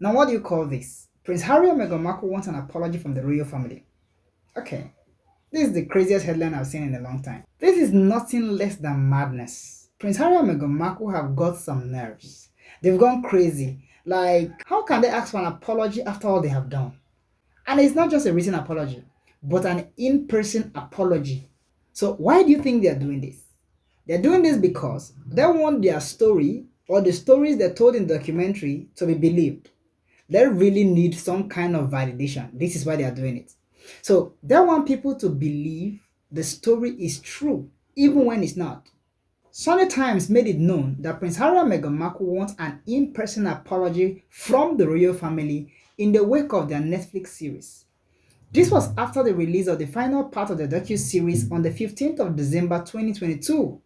Now, what do you call this? Prince Harry and Meghan Markle want an apology from the royal family. Okay, this is the craziest headline I've seen in a long time. This is nothing less than madness. Prince Harry and Meghan Markle have got some nerves. They've gone crazy. Like, how can they ask for an apology after all they have done? And it's not just a written apology, but an in-person apology. So why do you think they're doing this? They're doing this because they want their story or the stories they told in the documentary to be believed. They really need some kind of validation. This is why they are doing it. So they want people to believe the story is true, even when it's not. Sunday Times made it known that Prince Harry and Meghan Markle want an in-person apology from the royal family in the wake of their Netflix series. This was after the release of the final part of the docu-series on the 15th of December 2022.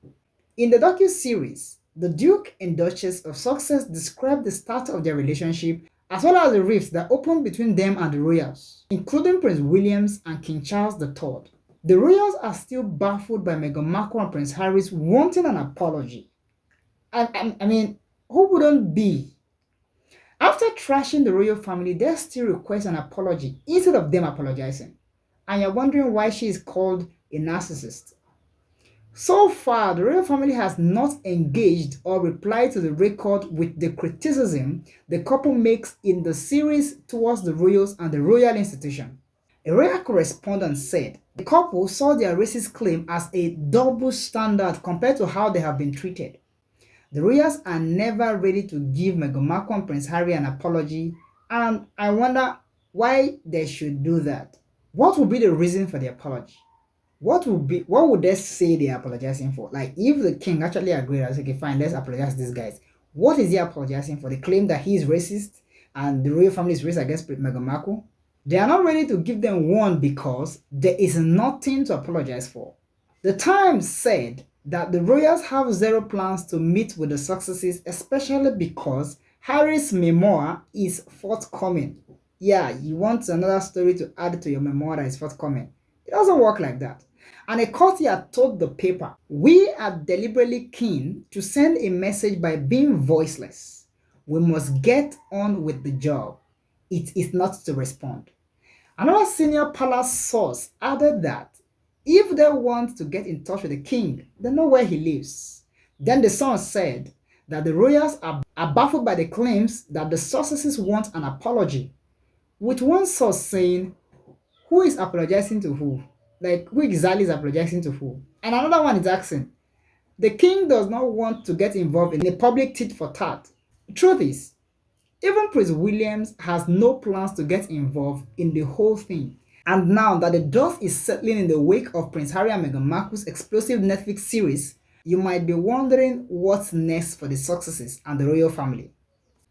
In the docu-series, the Duke and Duchess of Sussex described the start of their relationship as well as the rifts that opened between them and the royals, including Prince William and King Charles III. The royals are still baffled by Meghan Markle and Prince Harry's wanting an apology. I mean, who wouldn't be? After trashing the royal family, they still request an apology instead of them apologizing. And you're wondering why she is called a narcissist. So far, the royal family has not engaged or replied to the record with the criticism the couple makes in the series towards the royals and the royal institution. A royal correspondent said the couple saw their racist claim as a double standard compared to how they have been treated. The royals are never ready to give Meghan Markle and Prince Harry an apology, and I wonder why they should do that. What would be the reason for the apology? What would they say they're apologizing for? Like, if the king actually agreed, I was like, okay, fine, let's apologize to these guys. What is he apologizing for? The claim that he is racist and the royal family is racist against Meghan Markle? They are not ready to give them one because there is nothing to apologize for. The Times said that the royals have zero plans to meet with the successes, especially because Harry's memoir is forthcoming. Yeah, you want another story to add to your memoir that is forthcoming. It doesn't work like that. And a courtier told the paper, "We are deliberately keen to send a message by being voiceless. We must get on with the job. It is not to respond." Another senior palace source added that if they want to get in touch with the king, they know where he lives. Then the Sun said that the royals are baffled by the claims that the Sussexes want an apology, with one source saying, who is apologizing to who? Like, who exactly is apologizing to who? And another one is asking, the king does not want to get involved in a public tit for tat. The truth is, even Prince William has no plans to get involved in the whole thing. And now that the dust is settling in the wake of Prince Harry and Meghan Markle's explosive Netflix series, you might be wondering what's next for the Sussexes and the royal family.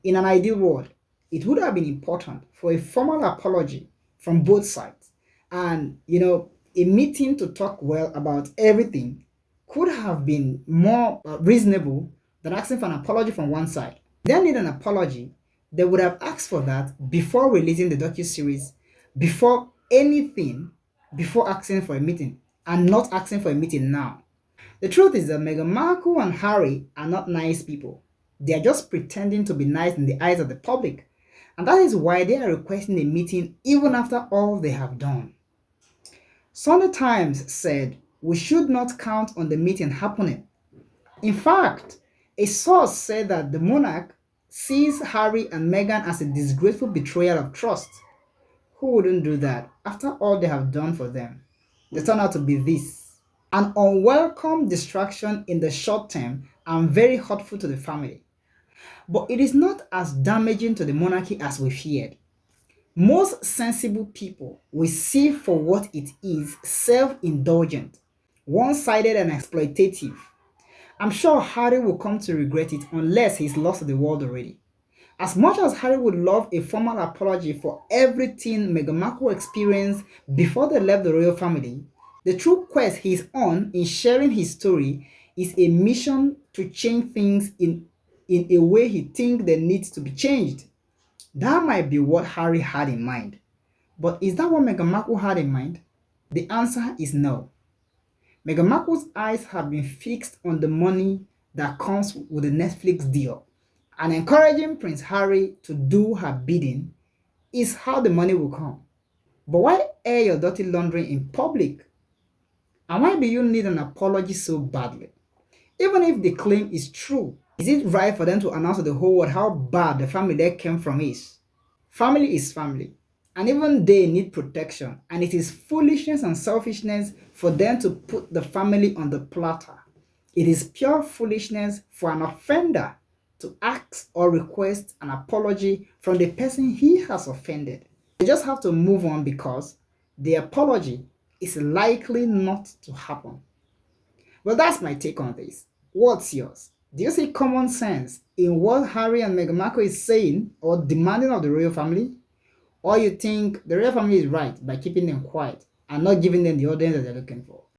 In an ideal world, it would have been important for a formal apology from both sides. And, a meeting to talk well about everything could have been more reasonable than asking for an apology from one side. They need an apology. They would have asked for that before releasing the docu-series, before anything, before asking for a meeting, and not asking for a meeting now. The truth is that Meghan Markle and Harry are not nice people. They are just pretending to be nice in the eyes of the public. And that is why they are requesting a meeting even after all they have done. Sunday Times said, we should not count on the meeting happening. In fact, a source said that the monarch sees Harry and Meghan as a disgraceful betrayal of trust. Who wouldn't do that after all they have done for them? They turn out to be this: an unwelcome distraction in the short term and very hurtful to the family. But it is not as damaging to the monarchy as we feared. Most sensible people will see for what it is: self-indulgent, one-sided and exploitative. I'm sure Harry will come to regret it unless he's lost to the world already. As much as Harry would love a formal apology for everything Meghan Markle experienced before they left the royal family, the true quest he's on in sharing his story is a mission to change things in a way he thinks they need to be changed. That might be what Harry had in mind. But is that what Meghan Markle had in mind? The answer is no. Meghan Markle's eyes have been fixed on the money that comes with the Netflix deal. And encouraging Prince Harry to do her bidding is how the money will come. But why air your dirty laundry in public? And why do you need an apology so badly? Even if the claim is true, is it right for them to announce to the whole world how bad the family they came from is? Family is family, and even they need protection, and it is foolishness and selfishness for them to put the family on the platter. It is pure foolishness for an offender to ask or request an apology from the person he has offended. They just have to move on because the apology is likely not to happen. Well, that's my take on this. What's yours? Do you see common sense in what Harry and Meghan Markle is saying or demanding of the royal family? Or you think the royal family is right by keeping them quiet and not giving them the audience that they're looking for?